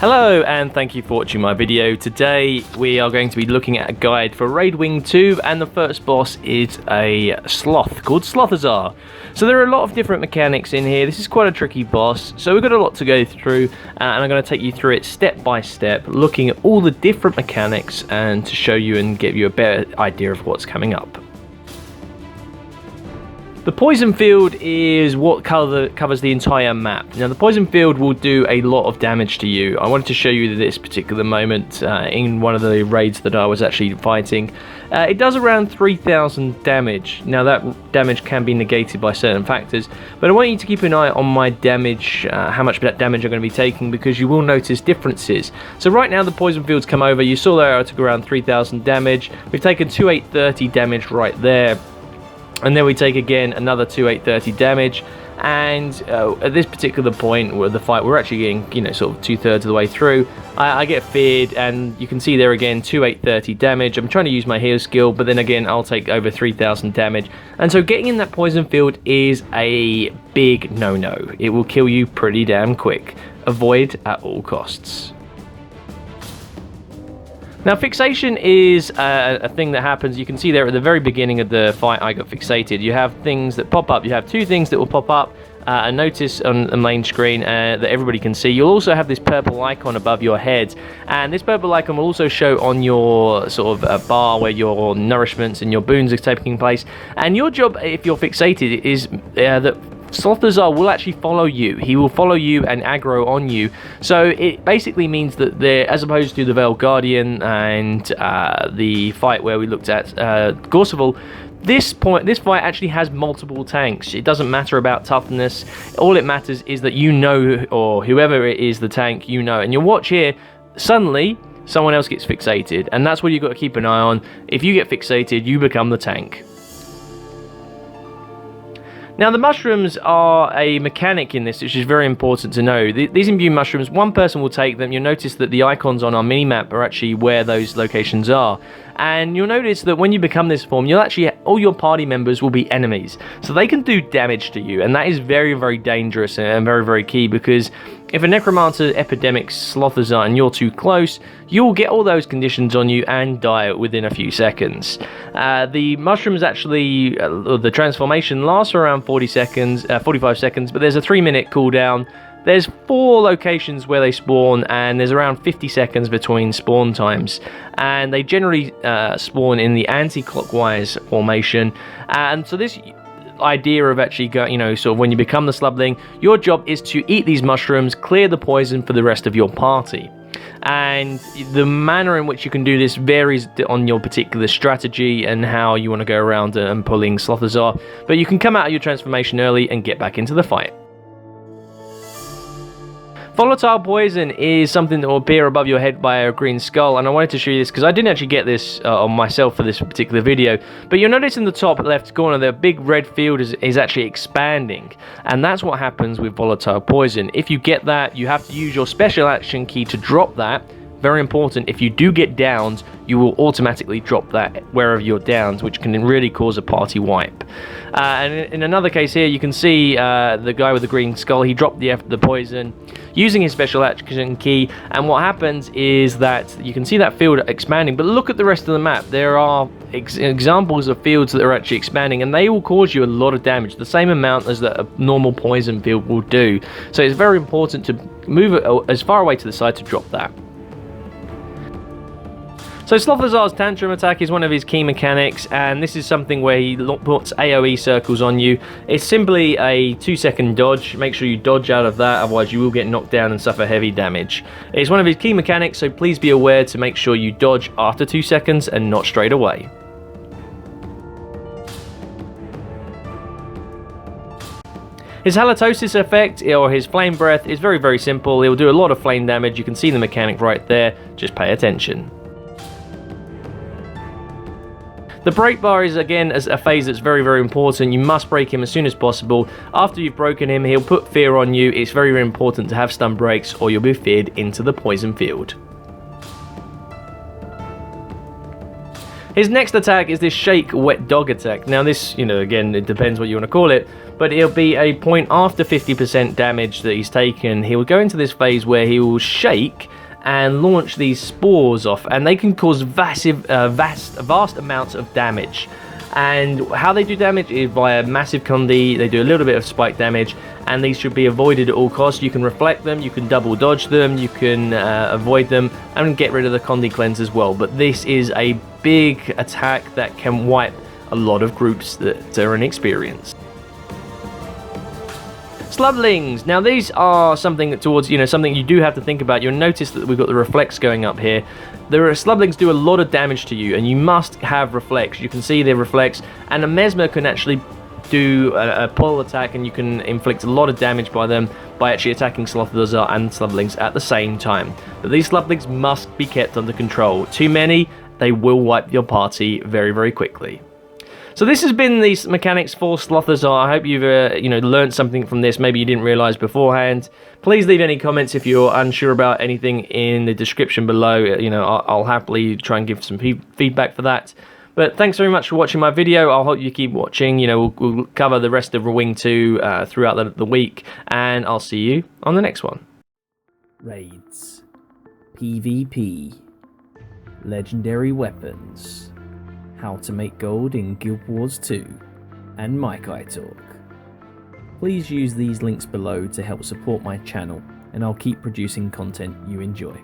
Hello and thank you for watching my video. Today we are going to be looking at a guide for Raid Wing 2, and the first boss is a sloth called Slothasor. So there are a lot of different mechanics in here. This is quite a tricky boss, so we've got a lot to go through, and I'm going to take you through it step by step, looking at all the different mechanics and to show you and give you a better idea of what's coming up. The poison field is what covers the entire map. Now the poison field will do a lot of damage to you. I wanted to show you this particular moment in one of the raids that I was actually fighting. It does around 3,000 damage. Now that damage can be negated by certain factors, but I want you to keep an eye on my damage, how much damage I'm going to be taking, because you will notice differences. So right now the poison field's come over. You saw there I took around 3,000 damage. We've taken 2,830 damage right there. And then we take again another 2,830 damage, and at this particular point where the fight, we're actually getting, sort of 2/3 of the way through. I get feared, and you can see there again 2,830 damage. I'm trying to use my heal skill, but then again I'll take over 3,000 damage. And so getting in that poison field is a big no-no. It will kill you pretty damn quick. Avoid at all costs. Now fixation is a thing that happens. You can see there at the very beginning of the fight I got fixated. You have things that pop up. You have two things that will pop up and notice on the main screen that everybody can see. You'll also have this purple icon above your head, and this purple icon will also show on your sort of bar where your nourishments and your boons are taking place. And your job, if you're fixated, is that Slothasor will actually follow you. He will follow you and aggro on you. So it basically means that as opposed to the Veiled Guardian and the fight where we looked at Gorseval, this fight actually has multiple tanks. It doesn't matter about toughness. All it matters is that or whoever it is, the tank, and you'll watch here, suddenly someone else gets fixated, and that's what you've got to keep an eye on. If you get fixated, you become the tank. Now the mushrooms are a mechanic in this, which is very important to know. These imbue mushrooms, one person will take them. You'll notice that the icons on our minimap are actually where those locations are. And you'll notice that when you become this form, all your party members will be enemies. So they can do damage to you, and that is very, very dangerous and very, very key, because if a Necromancer epidemic Slothasor and you're too close, you'll get all those conditions on you and die within a few seconds. The mushrooms actually, the transformation lasts for around 45 seconds, but there's a 3-minute cooldown. There's 4 locations where they spawn, and there's around 50 seconds between spawn times. And they generally spawn in the anti-clockwise formation. And so this idea of actually going, sort of when you become the Slubling, your job is to eat these mushrooms, clear the poison for the rest of your party. And the manner in which you can do this varies on your particular strategy and how you want to go around and pulling Slothasor, but you can come out of your transformation early and get back into the fight. Volatile poison is something that will appear above your head by a green skull, and I wanted to show you this because I didn't actually get this on myself for this particular video, but you'll notice in the top left corner the big red field is actually expanding, and that's what happens with volatile poison. If you get that, you have to use your special action key to drop that. Very important, if you do get downed, you will automatically drop that wherever you're downed, which can really cause a party wipe. And in another case here, you can see the guy with the green skull, he dropped the poison using his special action key, and what happens is that you can see that field expanding, but look at the rest of the map. There are examples of fields that are actually expanding, and they will cause you a lot of damage, the same amount as a normal poison field will do. So it's very important to move it as far away to the side to drop that. So Slothazor's Tantrum attack is one of his key mechanics, and this is something where he puts AoE circles on you. It's simply a 2-second dodge. Make sure you dodge out of that, otherwise you will get knocked down and suffer heavy damage. It's one of his key mechanics, so please be aware to make sure you dodge after 2 seconds and not straight away. His halitosis effect, or his flame breath, is very, very simple. It will do a lot of flame damage. You can see the mechanic right there. Just pay attention. The break bar is again a phase that's very, very important. You must break him as soon as possible. After you've broken him, he'll put fear on you. It's very, very important to have stun breaks, or you'll be feared into the poison field. His next attack is this Shake Wet Dog attack. Now this, again, it depends what you want to call it, but it'll be a point after 50% damage that he's taken. He will go into this phase where he will shake and launch these spores off, and they can cause vast amounts of damage. And how they do damage is via massive Condi. They do a little bit of spike damage, and these should be avoided at all costs. You can reflect them, you can double dodge them, you can avoid them, and get rid of the Condi cleanse as well. But this is a big attack that can wipe a lot of groups that are inexperienced. Slings. Now these are something towards, something you do have to think about. You'll notice that we've got the reflex going up here. Slings do a lot of damage to you, and you must have reflex. You can see their reflex, and a Mesmer can actually do a pull attack, and you can inflict a lot of damage by them by actually attacking Slothasor and Slings at the same time. But these Slings must be kept under control. Too many, they will wipe your party very, very quickly. So this has been the mechanics for Slothasor. I hope you've learned something from this. Maybe you didn't realize beforehand. Please leave any comments if you're unsure about anything in the description below. I'll happily try and give some feedback for that. But thanks very much for watching my video. I hope you keep watching. We'll cover the rest of Wing 2 throughout the week, and I'll see you on the next one. Raids, PvP, legendary weapons, how to make gold in Guild Wars 2, and Maikai Talk. Please use these links below to help support my channel, and I'll keep producing content you enjoy.